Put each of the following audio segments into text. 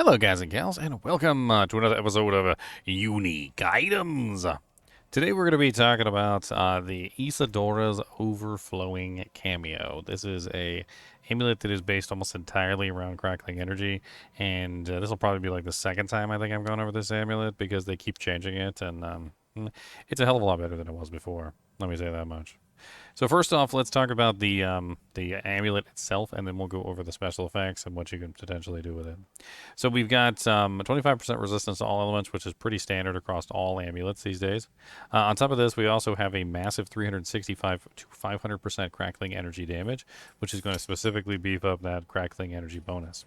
Hello, guys and gals, and welcome to another episode of Unique Items. Today, we're going to be talking about the Esadora's Overflowing Cameo. This is a amulet that is based almost entirely around crackling energy, and this will probably be like the second time I think I'm going over this amulet because they keep changing it, and it's a hell of a lot better than it was before. Let me say that much. So first off, let's talk about the amulet itself, and then we'll go over the special effects and what you can potentially do with it. So we've got 25% resistance to all elements, which is pretty standard across all amulets these days. On top of this, we also have a massive 365 to 500% crackling energy damage, which is going to specifically beef up that crackling energy bonus.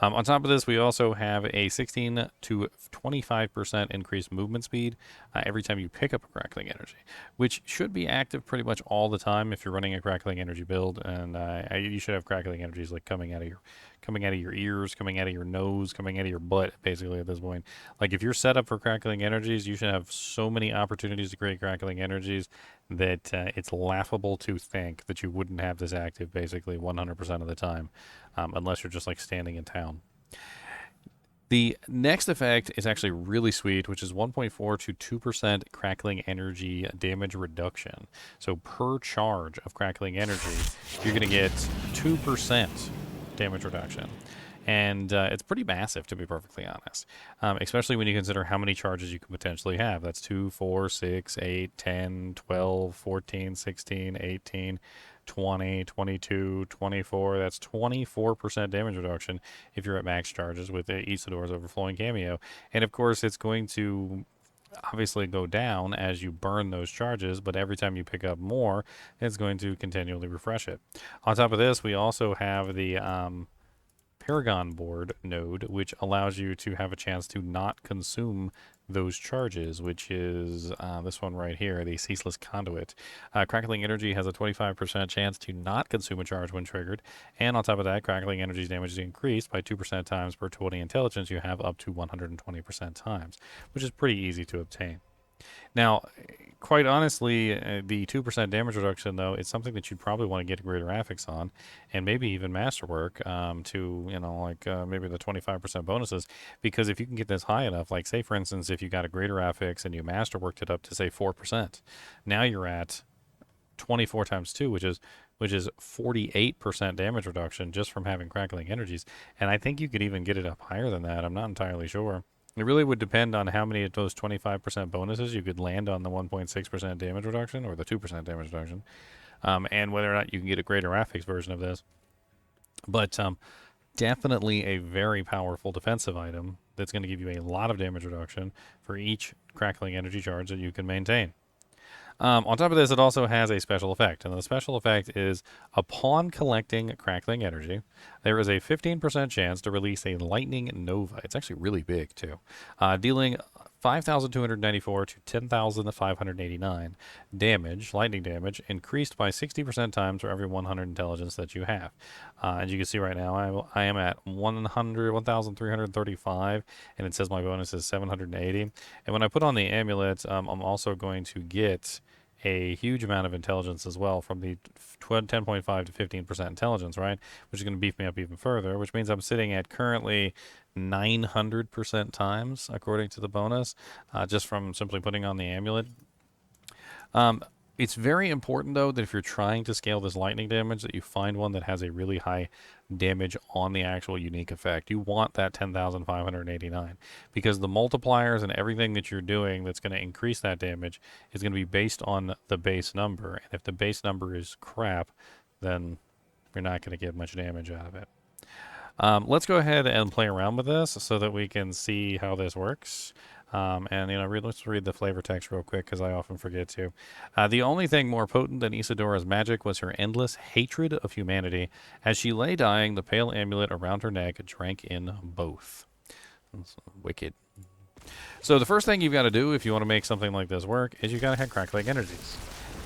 On top of this, we also have a 16 to 25% increased movement speed every time you pick up a crackling energy, which should be active pretty much all the time if you're running a crackling energy build. And you should have crackling energies like coming out of your ears, coming out of your nose, coming out of your butt. Basically, at this point, like if you're set up for crackling energies, you should have so many opportunities to create crackling energies that it's laughable to think that you wouldn't have this active basically 100% of the time, unless you're just like standing in town. The next effect is actually really sweet, which is 1.4 to 2% crackling energy damage reduction. So per charge of crackling energy, you're going to get 2% damage reduction. And it's pretty massive, to be perfectly honest, especially when you consider how many charges you could potentially have. That's 2, 4, 6, 8, 10, 12, 14, 16, 18, 20, 22, 24. That's 24% damage reduction if you're at max charges with Isadora's Overflowing Cameo. And of course, it's going to obviously go down as you burn those charges, but every time you pick up more, it's going to continually refresh it. On top of this, we also have the Paragon board node, which allows you to have a chance to not consume those charges, which is this one right here, the Ceaseless Conduit. Crackling Energy has a 25% chance to not consume a charge when triggered, and on top of that, Crackling Energy's damage is increased by 2% times per 20 intelligence you have up to 120% times, which is pretty easy to obtain. Now, quite honestly, the 2% damage reduction, though, is something that you'd probably want to get a greater affix on, and maybe even masterwork to, maybe the 25% bonuses, because if you can get this high enough, like, say, for instance, if you got a greater affix and you masterworked it up to, say, 4%, now you're at 24 times 2, which is 48% damage reduction just from having crackling energies, and I think you could even get it up higher than that. I'm not entirely sure. It really would depend on how many of those 25% bonuses you could land on the 1.6% damage reduction or the 2% damage reduction, and whether or not you can get a greater affix version of this. But definitely a very powerful defensive item that's going to give you a lot of damage reduction for each crackling energy charge that you can maintain. On top of this, it also has a special effect, and the special effect is upon collecting crackling energy, there is a 15% chance to release a lightning nova. It's actually really big, too, dealing 5,294 to 10,589 damage, lightning damage, increased by 60% times for every 100 intelligence that you have. As you can see right now, I am at 1,335, and it says my bonus is 780. And when I put on the amulet, I'm also going to get a huge amount of intelligence as well from the 10.5 to 15% intelligence, right? Which is going to beef me up even further, which means I'm sitting at currently 900% times, according to the bonus, just from simply putting on the amulet. It's very important, though, that if you're trying to scale this lightning damage, that you find one that has a really high damage on the actual unique effect. You want that 10,589 because the multipliers and everything that you're doing that's going to increase that damage is going to be based on the base number. And if the base number is crap, then you're not going to get much damage out of it. Let's go ahead and play around with this so that we can see how this works. Let's read the flavor text real quick because I often forget to. The only thing more potent than Isadora's magic was her endless hatred of humanity. As she lay dying, the pale amulet around her neck drank in both. That's wicked. So the first thing you've got to do if you want to make something like this work is you've got to have crackling energies.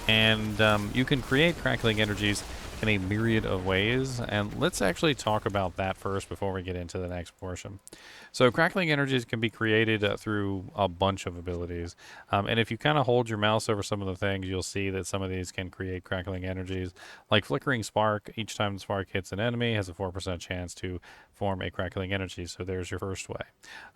And you can create crackling energies in a myriad of ways, and let's actually talk about that first before we get into the next portion. So crackling energies can be created through a bunch of abilities. And if you kind of hold your mouse over some of the things, you'll see that some of these can create crackling energies. Like Flickering Spark, each time the spark hits an enemy, has a 4% chance to form a crackling energy. So there's your first way.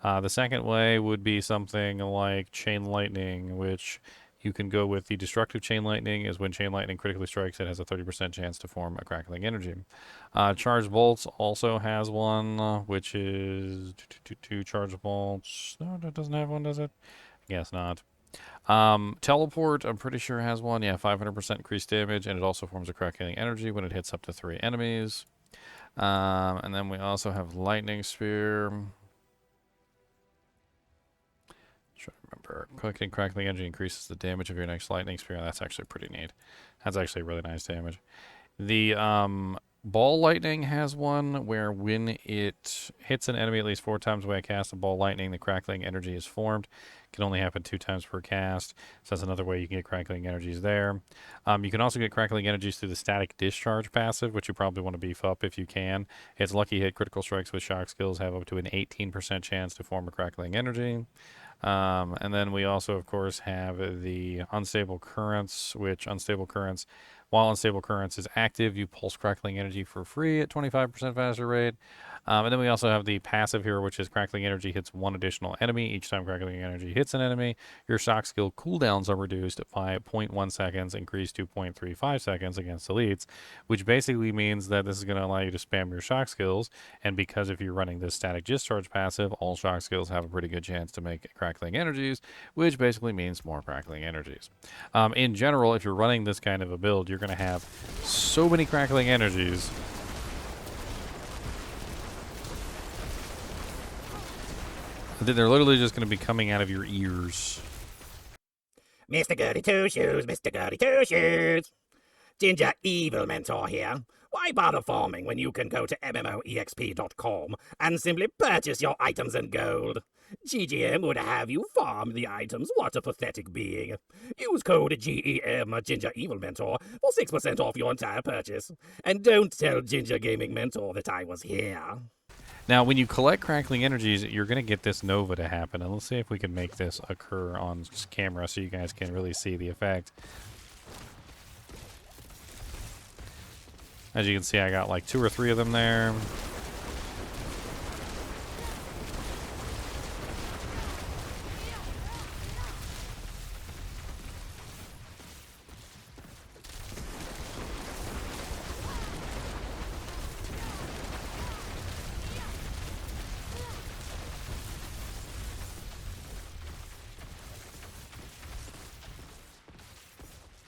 The second way would be something like Chain Lightning, which you can go with the destructive chain lightning is when chain lightning critically strikes, it has a 30% chance to form a crackling energy. Charged bolts also has one, which is two charged bolts. No, that doesn't have one, does it? I guess not. Teleport, I'm pretty sure has one. Yeah, 500% increased damage, and it also forms a crackling energy when it hits up to 3 enemies. And then we also have lightning spear. Try to remember. Collecting crackling energy increases the damage of your next lightning spear. That's actually pretty neat. That's actually really nice damage. The ball lightning has one where when it hits an enemy at least 4 times when I cast a ball lightning, the crackling energy is formed. It can only happen 2 times per cast. So that's another way you can get crackling energies there. You can also get crackling energies through the static discharge passive, which you probably want to beef up if you can. Its lucky hit critical strikes with shock skills have up to an 18% chance to form a crackling energy. And then we also, of course, have the unstable currents, which unstable currents, while unstable currents is active, you pulse crackling energy for free at 25% faster rate. And then we also have the passive here, which is crackling energy hits 1 additional enemy. Each time crackling energy hits an enemy, your shock skill cooldowns are reduced by 0.1 seconds, increased to 0.35 seconds against elites, which basically means that this is going to allow you to spam your shock skills. And because if you're running this static discharge passive, all shock skills have a pretty good chance to make crackling energies, which basically means more crackling energies. In general, if you're running this kind of a build, you're going to have so many crackling energies that they're literally just going to be coming out of your ears. Mr. Goody Two Shoes, Mr. Goody Two Shoes. Ginger Evil Mentor here. Why bother farming when you can go to MMOEXP.com and simply purchase your items in gold? GGM would have you farm the items. What a pathetic being. Use code GEM Ginger Evil Mentor for 6% off your entire purchase. And don't tell Ginger Gaming Mentor that I was here. Now, when you collect crackling energies, you're going to get this nova to happen. And let's see if we can make this occur on camera so you guys can really see the effect. As you can see, I got like 2 or 3 of them there.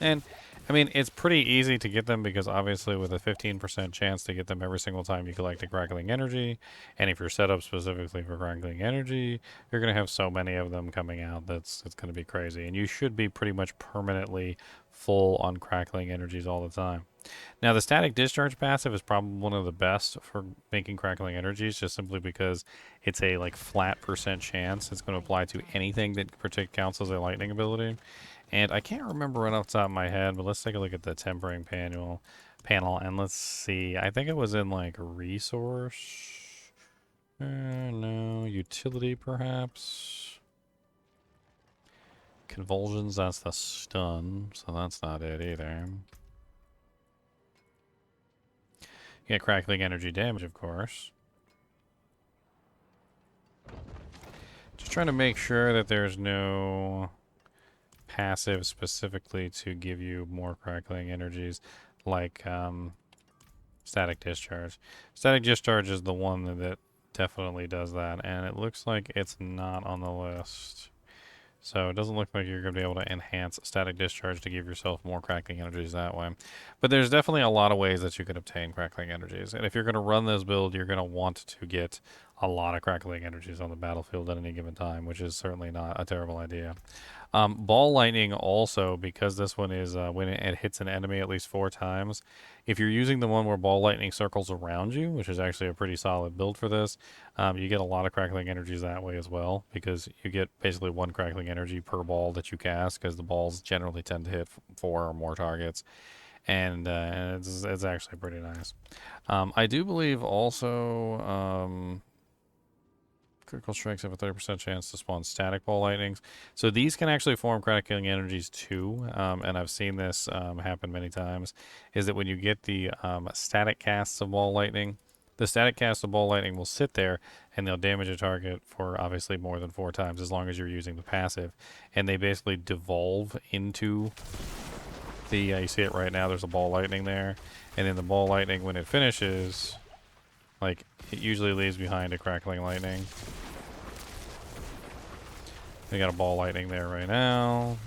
And I mean, it's pretty easy to get them because obviously with a 15% chance to get them every single time you collect a crackling energy, and if you're set up specifically for crackling energy, you're going to have so many of them coming out that's it's going to be crazy. And you should be pretty much permanently full on crackling energies all the time. Now, the static discharge passive is probably one of the best for making crackling energies, just simply because it's a like flat percent chance. It's going to apply to anything that counts as a lightning ability. And I can't remember right off the top of my head, but let's take a look at the tempering panel, and let's see. I think it was in like resource. No, utility perhaps. Convulsions, that's the stun, so that's not it either. You get crackling energy damage, of course. Just trying to make sure that there's no passive specifically to give you more crackling energies, like static discharge. Static discharge is the one that definitely does that, and it looks like it's not on the list. So it doesn't look like you're going to be able to enhance static discharge to give yourself more crackling energies that way. But there's definitely a lot of ways that you can obtain crackling energies. And if you're going to run this build, you're going to want to get a lot of crackling energies on the battlefield at any given time, which is certainly not a terrible idea. Ball lightning also, because this one is when it hits an enemy at least 4 times. If you're using the one where ball lightning circles around you, which is actually a pretty solid build for this, you get a lot of crackling energies that way as well, because you get basically 1 crackling energy per ball that you cast, because the balls generally tend to hit 4 or more targets. and it's actually pretty nice. I do believe also critical strikes have a 30% chance to spawn static ball lightnings. So these can actually form crackling energies too, and I've seen this happen many times, is that when you get the static casts of ball lightning, the static cast of ball lightning will sit there and they'll damage a target for obviously more than 4 times as long as you're using the passive. And they basically devolve into the, you see it right now, there's a ball lightning there. And then the ball lightning, when it finishes, like, it usually leaves behind a crackling lightning. We got a ball lightning there right now.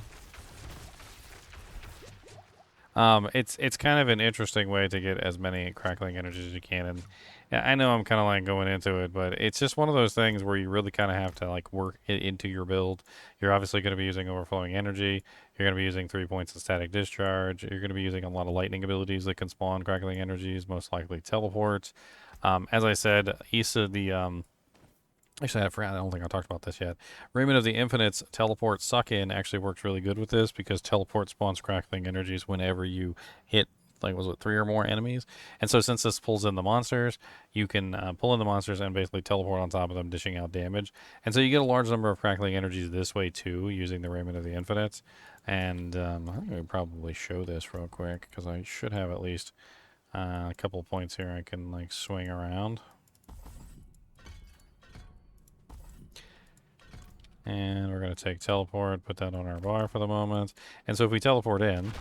It's kind of an interesting way to get as many crackling energies as you can, and yeah, I know I'm kind of like going into it, but it's just one of those things where you really kind of have to like work it into your build. You're obviously going to be using overflowing energy. You're going to be using 3 points of static discharge. You're going to be using a lot of lightning abilities that can spawn crackling energies, most likely teleports. As I said, Issa the Actually, I forgot. I don't think I talked about this yet. Raiment of the Infinite's teleport suck in actually works really good with this because teleport spawns crackling energies whenever you hit, like, was it 3 or more enemies? And so, since this pulls in the monsters, you can pull in the monsters and basically teleport on top of them, dishing out damage. And so, you get a large number of crackling energies this way too, using the Raiment of the Infinite. And I think I could probably show this real quick because I should have at least a couple of points here I can like swing around. And we're going to take teleport, put that on our bar for the moment. And so if we teleport in,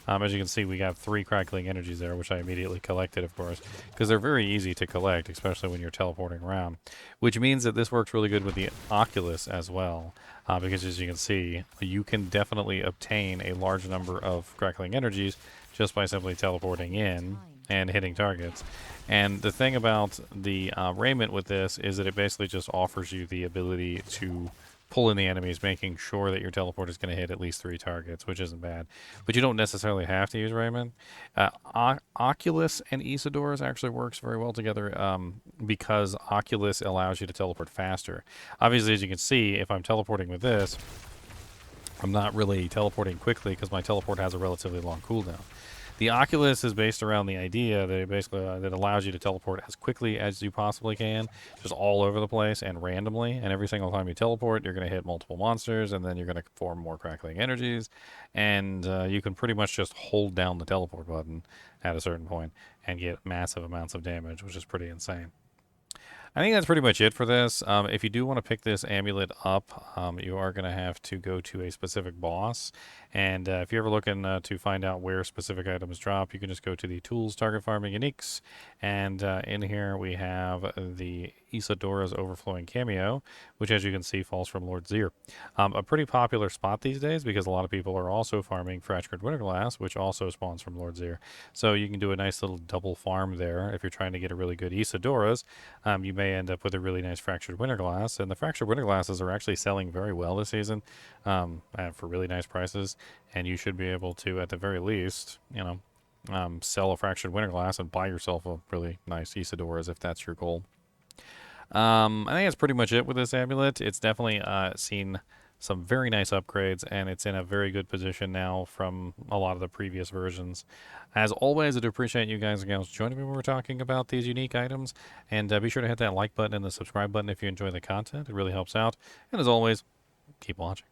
as you can see, we got 3 crackling energies there, which I immediately collected, of course, because they're very easy to collect, especially when you're teleporting around. Which means that this works really good with the Oculus as well, because as you can see, you can definitely obtain a large number of crackling energies just by simply teleporting in and hitting targets. And the thing about the raiment with this is that it basically just offers you the ability to pull in the enemies, making sure that your teleport is going to hit at least 3 targets, which isn't bad. But you don't necessarily have to use raiment. Oculus and Esadora's actually works very well together because Oculus allows you to teleport faster. Obviously, as you can see, if I'm teleporting with this, I'm not really teleporting quickly because my teleport has a relatively long cooldown. The Oculus is based around the idea that it basically that allows you to teleport as quickly as you possibly can, just all over the place and randomly. And every single time you teleport, you're going to hit multiple monsters, and then you're going to form more crackling energies. And you can pretty much just hold down the teleport button at a certain point and get massive amounts of damage, which is pretty insane. I think that's pretty much it for this. If you do want to pick this amulet up, you are going to have to go to a specific boss. And if you're ever looking to find out where specific items drop, you can just go to the Tools, Target Farming, Uniques. And in here we have the Esadora's Overflowing Cameo, which as you can see falls from Lord Zir. A pretty popular spot these days because a lot of people are also farming Fractured Winterglass, which also spawns from Lord Zir. So you can do a nice little double farm there if you're trying to get a really good Esadora's. You may end up with a really nice Fractured Winterglass, and the Fractured Winterglasses are actually selling very well this season for really nice prices, and you should be able to, at the very least, sell a Fractured Winterglass and buy yourself a really nice Isadora's if that's your goal. I think that's pretty much it with this amulet. It's definitely seen some very nice upgrades, and it's in a very good position now from a lot of the previous versions. As always, I do appreciate you guys and gals joining me when we're talking about these unique items, and be sure to hit that like button and the subscribe button if you enjoy the content. It really helps out, and as always, keep watching.